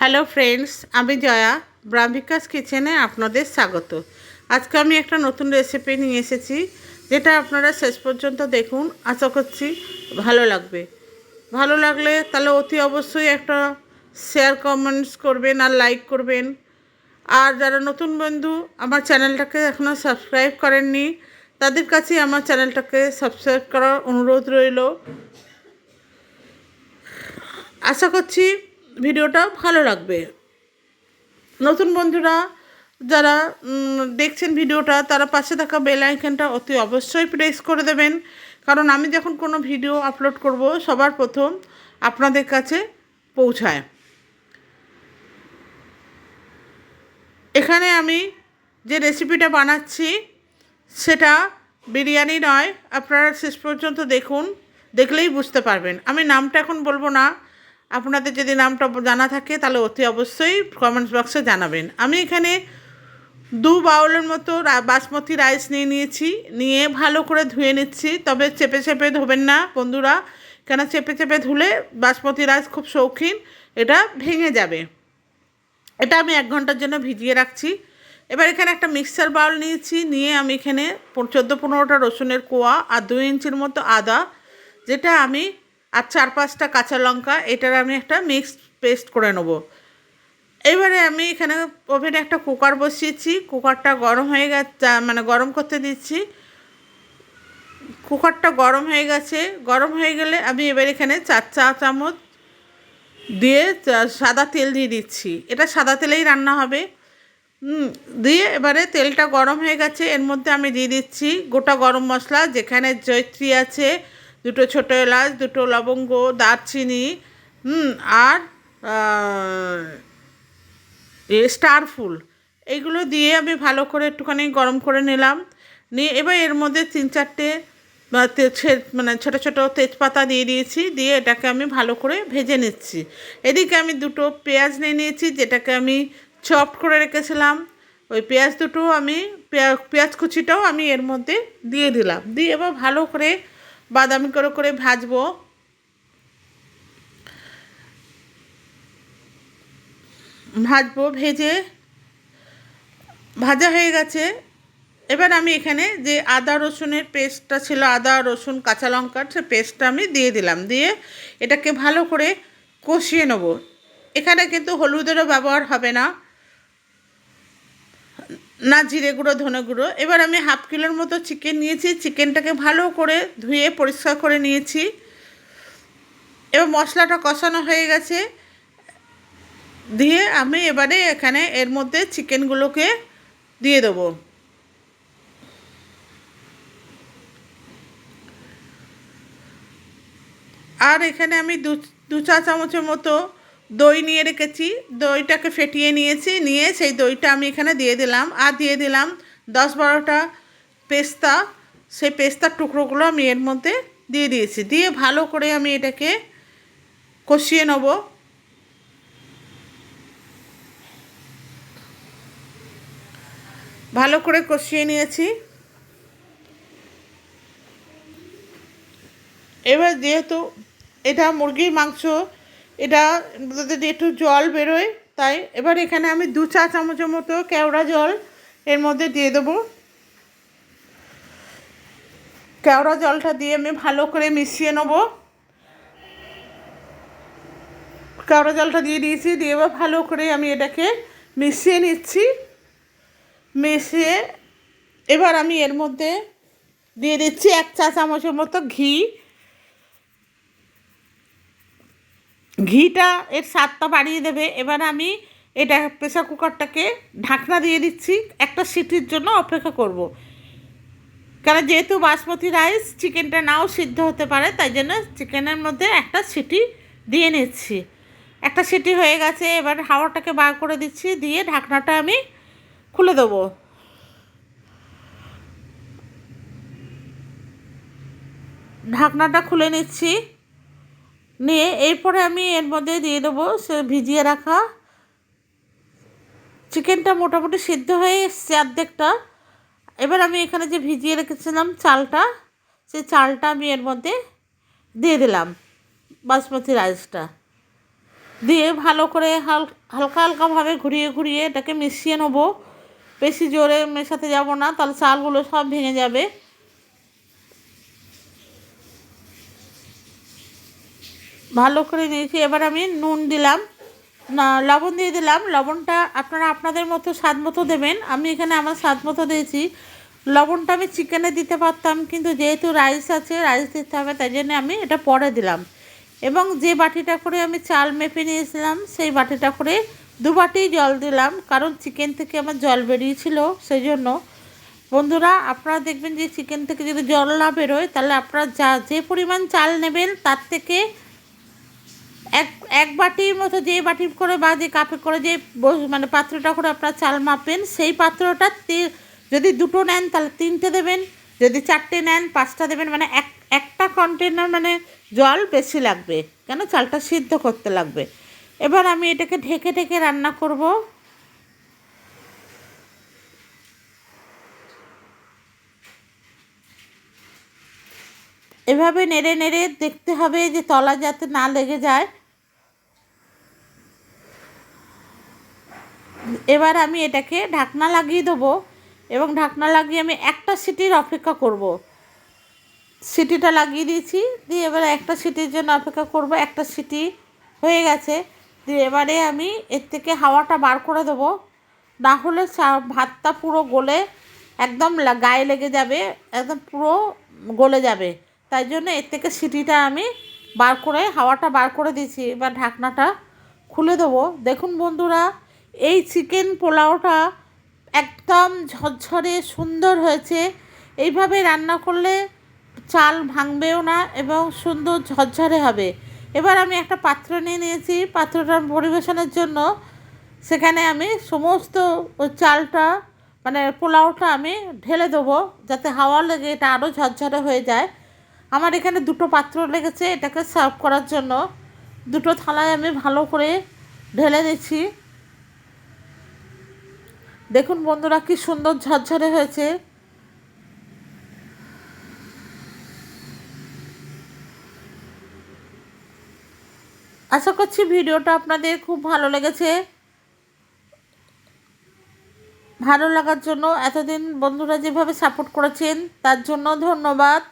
Hello friends, আমি জয়া ব্রাহ্মিকাস কিচেনে আপনাদের স্বাগত। আজকে আমি একটা নতুন রেসিপি নিয়ে এসেছি, যেটা আপনারা শেষ পর্যন্ত দেখুন। আশা করছি ভালো লাগবে। ভালো লাগলে তাহলে অতি অবশ্যই একটা শেয়ার কমেন্টস করবেন আর লাইক করবেন। আর যারা নতুন বন্ধু আমার চ্যানেলটাকে এখনও সাবস্ক্রাইব করেননি, তাদের কাছে আমার চ্যানেলটাকে সাবস্ক্রাইব করার অনুরোধ রইল। আশা করছি ভিডিওটা ভালো লাগবে। নতুন বন্ধুরা যারা দেখছেন ভিডিওটা, তারা পাশে থাকা বেল আইকনটা অতি অবশ্যই প্রেস করে দেবেন, কারণ আমি যখন কোনো ভিডিও আপলোড করব সবার প্রথম আপনাদের কাছে পৌঁছায়। এখানে আমি যে রেসিপিটা বানাচ্ছি সেটা বিরিয়ানি নয়, আপনারা শেষ পর্যন্ত দেখুন, দেখলেই বুঝতে পারবেন। আমি নামটা এখন বলবো না, আপনাদের যদি নামটা জানা থাকে তাহলে অতি অবশ্যই কমেন্টস বক্সে জানাবেন। আমি এখানে 2 বাউলের মতো বাসমতি রাইস নিয়েছি, নিয়ে ভালো করে ধুয়ে নিচ্ছি। তবে চেপে চেপে ধোবেন না বন্ধুরা, কেন চেপে চেপে ধুলে বাসমতি রাইস খুব শৌখিন, এটা ভেঙে যাবে। এটা আমি 1 ঘন্টার জন্য ভিজিয়ে রাখছি। এবার এখানে একটা মিক্সার বাউল নিয়েছি, নিয়ে আমি এখানে 14-15টা রসুনের কোয়া আর 2 ইঞ্চির মতো আদা, যেটা আমি আর 4-5টা কাঁচা লঙ্কা, এটার আমি একটা মিক্সড পেস্ট করে নেব। এবারে আমি এখানে ওভেনে একটা কুকার বসিয়েছি। কুকারটা গরম হয়ে গেছে, মানে গরম করতে দিচ্ছি। কুকারটা গরম হয়ে গেছে। গরম হয়ে গেলে আমি এবার এখানে 4 চা চামচ দিয়ে সাদা তেল দিয়ে দিচ্ছি। এটা সাদা তেলেই রান্না হবে। দিয়ে এবারে তেলটা গরম হয়ে গেছে, এর মধ্যে আমি দিয়ে দিচ্ছি গোটা গরম মশলা, যেখানে জয়িত্রী আছে, 2টো ছোটো এলাচ, 2টো লবঙ্গ, দারচিনি, আর স্টার ফুল, এইগুলো দিয়ে আমি ভালো করে একটুখানি গরম করে নিলাম। নিয়ে এবার এর মধ্যে 3-4টে মানে ছোটো ছোটো তেজপাতা দিয়ে দিয়েছি, দিয়ে এটাকে আমি ভালো করে ভেজে নিচ্ছি। এদিকে আমি 2টো পেঁয়াজ নিয়ে নিয়েছি, যেটাকে আমি চপড করে রেখেছিলাম। ওই পেঁয়াজ দুটো আমি পেঁয়াজ কুচিটাও আমি এর মধ্যে দিয়ে দিলাম। দিয়ে এবার ভালো করে বাদামি করে ভাজবো। ভেজে ভাজা হয়ে গেছে। এবার আমি এখানে যে আদা রসুনের পেস্টটা ছিল, আদা রসুন কাঁচা লঙ্কার, সে পেস্টটা আমি দিয়ে দিলাম। দিয়ে এটাকে ভালো করে কষিয়ে নেব। এখানে কিন্তু হলুদেরও ব্যবহার হবে না, না জিরে গুঁড়ো, ধনে গুঁড়ো। এবার আমি 1/2 কিলোর মতো চিকেন নিয়েছি। চিকেনটাকে ভালো করে ধুয়ে পরিষ্কার করে নিয়েছি। এবার মশলাটা কষানো হয়ে গেছে। দিয়ে আমি এবারে এখানে এর মধ্যে চিকেনগুলোকে দিয়ে দেবো। আর এখানে আমি দু চা চামচের মতো দই নিয়ে রেখেছি। দইটাকে ফেটিয়ে নিয়েছি, নিয়ে সেই দইটা আমি এখানে দিয়ে দিলাম। আর দিয়ে দিলাম 10-12টা পেস্তা। সেই পেস্তার টুকরোগুলো আমি এর মধ্যে দিয়ে দিয়েছি। দিয়ে ভালো করে আমি এটাকে কষিয়ে নেব। ভালো করে কষিয়ে নিয়েছি। এবার যেহেতু এটা মুরগির মাংস, এটা যদি একটু জল বেরোয়, তাই এবার এখানে আমি 2 চা চামচের মতো কেওড়া জল এর মধ্যে দিয়ে দেবো। কেওড়া জলটা দিয়ে আমি ভালো করে মিশিয়ে নেব। কেওড়া জলটা দিয়ে দিয়েছি, দিয়ে এবার ভালো করে আমি এটাকে মিশিয়ে নিচ্ছি। মিশিয়ে এবার আমি এর মধ্যে দিয়ে দিচ্ছি 1 চা চামচের মতো ঘি। ঘিটা এর স্বাদটা বাড়িয়ে দেবে। এবার আমি এটা প্রেসার কুকারটাকে ঢাকনা দিয়ে দিচ্ছি, একটা সিটির জন্য অপেক্ষা করব। কারণ যেহেতু বাসমতি রাইস, চিকেনটা নাও সিদ্ধ হতে পারে, তাই জন্য চিকেনের মধ্যে একটা সিটি দিয়ে নিচ্ছি। একটা সিটি হয়ে গেছে, এবার হাওয়াটাকে বার করে দিচ্ছি, দিয়ে ঢাকনাটা আমি খুলে দেবো। ঢাকনাটা খুলে নিচ্ছি। নিয়ে এরপরে আমি এর মধ্যে দিয়ে দেবো সে ভিজিয়ে রাখা চিকেনটা। মোটামুটি সিদ্ধ হয়ে এসছে অর্ধেকটা। এবার আমি এখানে যে ভিজিয়ে রেখেছিলাম চালটা, সেই চালটা আমি এর মধ্যে দিয়ে দিলাম, বাসমতি রাইসটা। দিয়ে ভালো করে হালকা হালকাভাবে ঘুরিয়ে ঘুরিয়ে এটাকে মিশিয়ে নেবো। বেশি জোরে মেশাতে যাব না, তাহলে চালগুলো সব ভেঙে যাবে। ভালো করে নিয়েছি। এবার আমি নুন দিলাম, না লবণ দিয়ে দিলাম। লবণটা আপনারা আপনাদের মতো স্বাদ মতো দেবেন। আমি এখানে আমার স্বাদ মতো দিয়েছি। লবণটা আমি চিকেনে দিতে পারতাম, কিন্তু যেহেতু রাইস আছে, রাইস দিতে হবে, তাই জন্য আমি এটা পরে দিলাম। এবং যে বাটিটা করে আমি চাল মেপে নিয়েছিলাম, সেই বাটিটা করে 2 বাটি জল দিলাম, কারণ চিকেন থেকে আমার জল বেরিয়েছিল সেই জন্য। বন্ধুরা, আপনারা দেখবেন যে চিকেন থেকে যদি জল না বেরোয়, তাহলে আপনারা যে পরিমাণ চাল নেবেন তার থেকে এক এক বাটির মতো, যে বাটি করে বা যে কাপে করে যে মানে পাত্রটা করে আপনারা চাল মাপেন, সেই পাত্রটা যদি 2টো নেন তাহলে 3টে দেবেন, যদি 4টে নেন 5টা দেবেন। মানে একটা কন্টেনার মানে জল বেশি লাগবে, কেন চালটা সিদ্ধ করতে লাগবে। এবার আমি এটাকে ঢেকে ঢেকে রান্না করব। এভাবে নেড়ে নেড়ে দেখতে হবে যে তলা যাতে না লেগে যায়। এবার আমি এটাকে ঢাকনা লাগিয়ে দেবো, এবং ঢাকনা লাগিয়ে আমি একটা সিটির অপেক্ষা করব। সিটিটা লাগিয়ে দিয়েছি, দিয়ে এবারে একটা সিটির জন্য অপেক্ষা করব। একটা সিটি হয়ে গেছে, দিয়ে এবারে আমি এর থেকে হাওয়াটা বার করে দেবো, না হলে ভাতটা পুরো গলে একদম গায়ে লেগে যাবে, একদম পুরো গলে যাবে। তাই জন্য এর থেকে সিটিটা আমি বার করে, হাওয়াটা বার করে দিয়েছি। এবার ঢাকনাটা খুলে দেবো। দেখুন বন্ধুরা, এই চিকেন পোলাওটা একদম ঝরঝরে সুন্দর হয়েছে। এইভাবে রান্না করলে চাল ভাঙবেও না এবং সুন্দর ঝরঝরে হবে। এবার আমি একটা পাত্র নিয়ে নিয়েছি, পাত্রটা পরিবেশনের জন্য। সেখানে আমি সমস্ত চালটা মানে পোলাওটা আমি ঢেলে দেবো, যাতে হাওয়া লেগে এটা আরও ঝরঝরে হয়ে যায়। আমার এখানে 2টো পাত্র লেগেছে এটাকে সার্ভ করার জন্য। 2টো থালায় আমি ভালো করে ঢেলে দিচ্ছি। দেখুন বন্ধুরা, কি সুন্দর ঝরঝরে হয়েছে। আশা করছি ভিডিওটা আপনাদের খুব ভালো লেগেছে। ভালো লাগার জন্য এতদিন বন্ধুরা যেভাবে সাপোর্ট করেছেন, তার জন্য ধন্যবাদ।